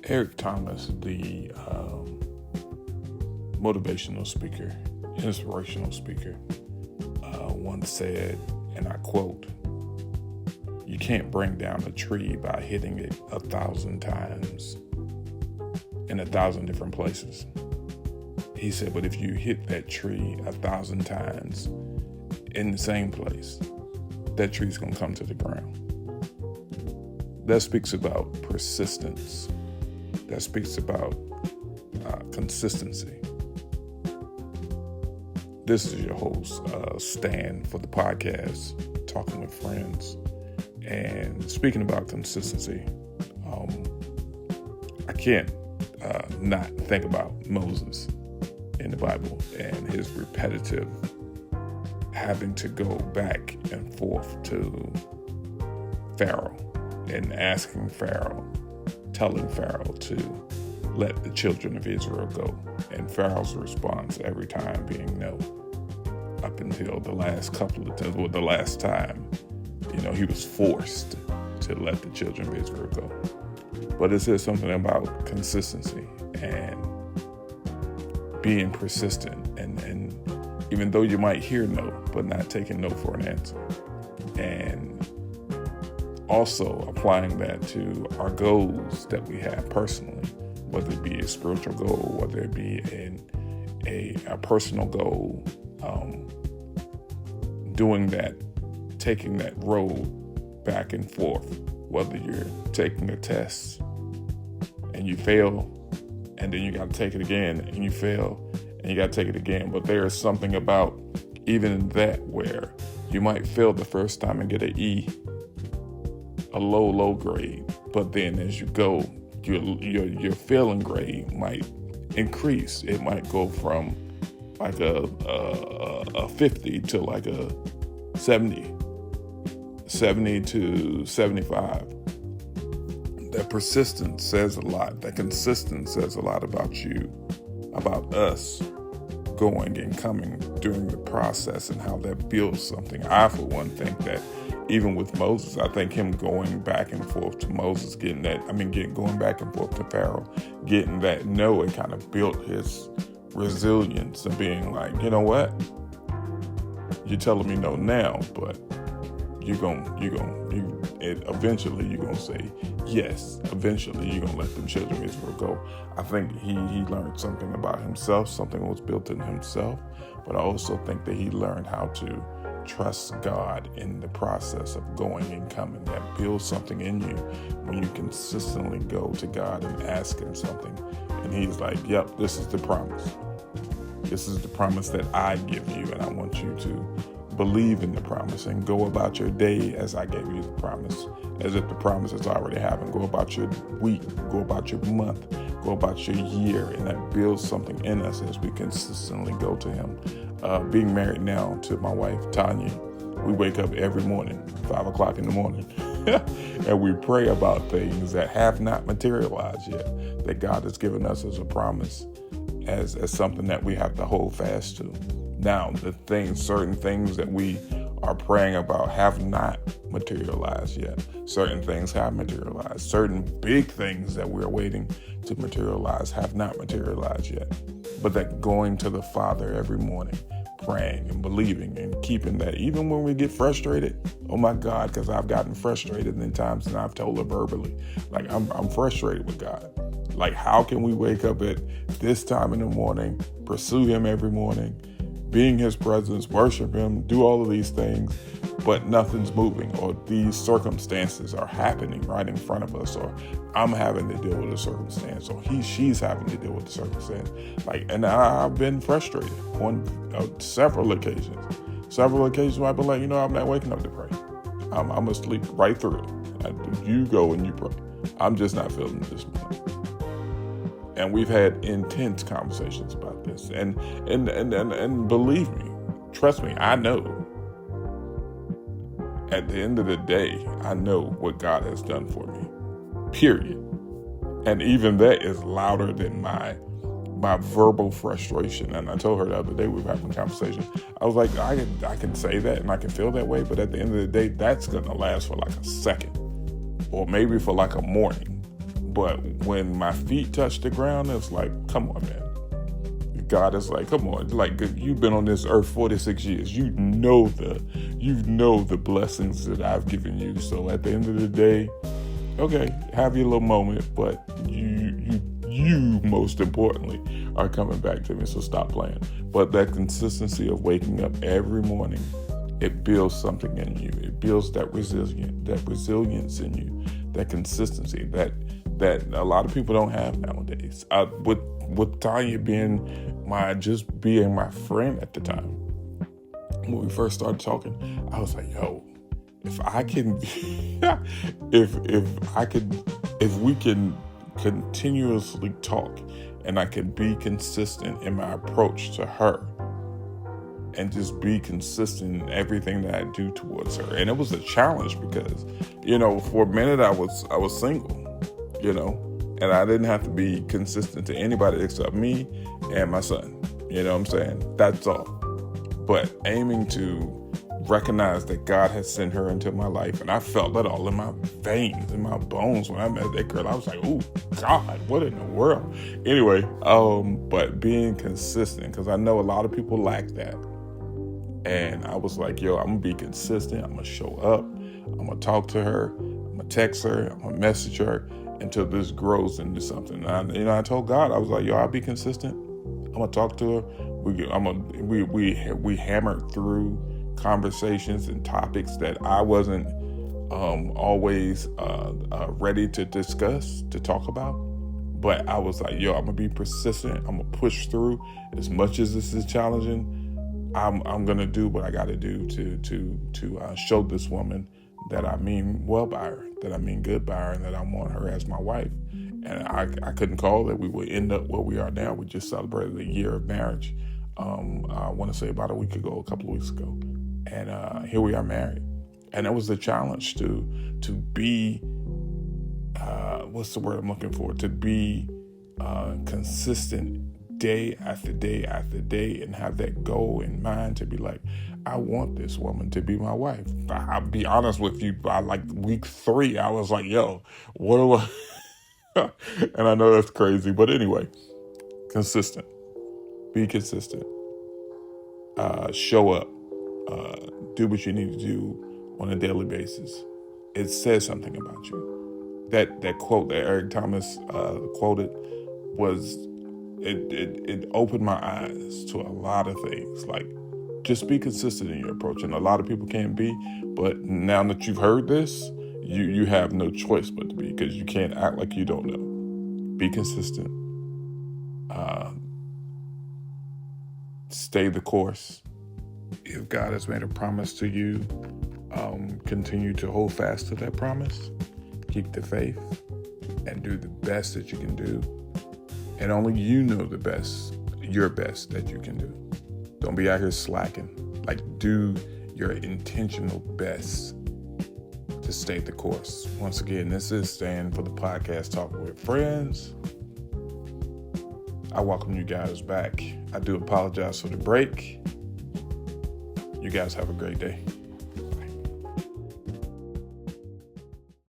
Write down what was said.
Eric Thomas, the motivational speaker, inspirational speaker, once said, and I quote, "You can't bring down a tree by hitting it 1,000 times in 1,000 different places." He said, but if you hit that tree 1,000 times in the same place, that tree's going to come to the ground. That speaks about persistence. That speaks about consistency. This is your host, Stan, for the podcast, Talking with Friends. And speaking about consistency, I can't not think about Moses in the Bible and his repetitive having to go back and forth to Pharaoh and asking Pharaoh, telling Pharaoh to let the children of Israel go. And Pharaoh's response every time being no, up until the last couple of times, the last time, he was forced to let the children of Israel go. But it says something about consistency and being persistent, and even though you might hear no, but not taking no for an answer. And also applying that to our goals that we have personally, whether it be a spiritual goal, whether it be a personal goal, doing that, taking that road back and forth, whether you're taking a test and you fail, and then you got to take it again, and you fail, and you got to take it again. But there is something about even that where you might fail the first time and get an E, a low grade, but then as you go, your failing grade might increase. It might go from like a 50 to like a 70 to 75. That persistence says a lot. That consistency says a lot about you, about us going and coming during the process, and how that builds something. I, for one, think that even with Moses, I think him going back and forth to Moses, going back and forth to Pharaoh, getting that no, it kind of built his resilience and being like, you know what? You're telling me no now, but eventually you're going to say yes. Eventually you're going to let them children of Israel go. I think he learned something about himself, something was built in himself, but I also think that he learned how to trust God in the process of going and coming. That builds something in you when you consistently go to God and ask him something. And he's like, yep, this is the promise. This is the promise that I give you, and I want you to believe in the promise and go about your day as I gave you the promise, as if the promise has already happened. Go about your week, go about your month, go about your year, and that builds something in us as we consistently go to him. Being married now to my wife, Tonya, we wake up every morning, 5 o'clock in the morning, and we pray about things that have not materialized yet, that God has given us as a promise, as something that we have to hold fast to. Now, certain things that we are praying about have not materialized yet. Certain things have materialized. Certain big things that we're waiting to materialize have not materialized yet. But that going to the Father every morning, praying and believing and keeping that, even when we get frustrated, oh my God, because I've gotten frustrated in times, and I've told her verbally, like, I'm frustrated with God. Like, how can we wake up at this time in the morning, pursue him every morning, be in his presence, worship him, do all of these things, but nothing's moving, or these circumstances are happening right in front of us, or I'm having to deal with a circumstance, or she's having to deal with the circumstance. And I've been frustrated on several occasions. Several occasions where I've been like, I'm not waking up to pray. I'm going to sleep right through it. You go and you pray. I'm just not feeling it this morning. And we've had intense conversations about this. And believe me, trust me, I know. At the end of the day, I know what God has done for me. Period. And even that is louder than my verbal frustration. And I told her the other day, we were having a conversation. I was like, I can say that and I can feel that way, but at the end of the day, that's going to last for like a second, or maybe for like a morning. But when my feet touched the ground, it's like, come on, man. God is like, come on, like you've been on this earth 46 years. You know the blessings that I've given you. So at the end of the day, okay, have your little moment, but you most importantly are coming back to me. So stop playing. But that consistency of waking up every morning, it builds something in you. It builds that resilience in you, that consistency that a lot of people don't have nowadays. With Tonya being my friend at the time, when we first started talking, I was like, yo, if we can continuously talk and I can be consistent in my approach to her and just be consistent in everything that I do towards her. And it was a challenge because, for a minute I was single, and I didn't have to be consistent to anybody except me and my son. You know what I'm saying? That's all. But aiming to recognize that God has sent her into my life, and I felt that all in my veins, in my bones when I met that girl. I was like, oh God, what in the world? Anyway, but being consistent, because I know a lot of people lack that. And I was like, yo, I'm gonna be consistent. I'm gonna show up. I'm gonna talk to her. I'm gonna text her. I'm gonna message her until this grows into something. And I told God, I was like, yo, I'll be consistent. I'm gonna talk to her. We hammered through conversations and topics that I wasn't always ready to discuss, to talk about. But I was like, yo, I'm gonna be persistent. I'm gonna push through. As much as this is challenging, I'm gonna do what I gotta do to show this woman that I mean well by her, that I mean good by her, and that I want her as my wife. And I couldn't call that we would end up where we are now. We just celebrated a year of marriage. I want to say about a couple of weeks ago. And here we are married. And it was a challenge to be, what's the word I'm looking for? To be consistent day after day after day and have that goal in mind to be like, I want this woman to be my wife. I'll be honest with you, by like week 3, I was like, yo, what do I... And I know that's crazy, but anyway, consistent. Be consistent. Show up. Do what you need to do on a daily basis. It says something about you. That quote that Eric Thomas quoted was, it opened my eyes to a lot of things. Like, just be consistent in your approach. And a lot of people can't be, but now that you've heard this, you have no choice but to be, because you can't act like you don't know. Be consistent. Stay the course. If God has made a promise to you, continue to hold fast to that promise. Keep the faith and do the best that you can do. And only you know the best, your best that you can do. Don't be out here slacking. Like, do your intentional best to stay the course. Once again, this is Stan for the podcast Talking with Friends. I welcome you guys back. I do apologize for the break. You guys have a great day.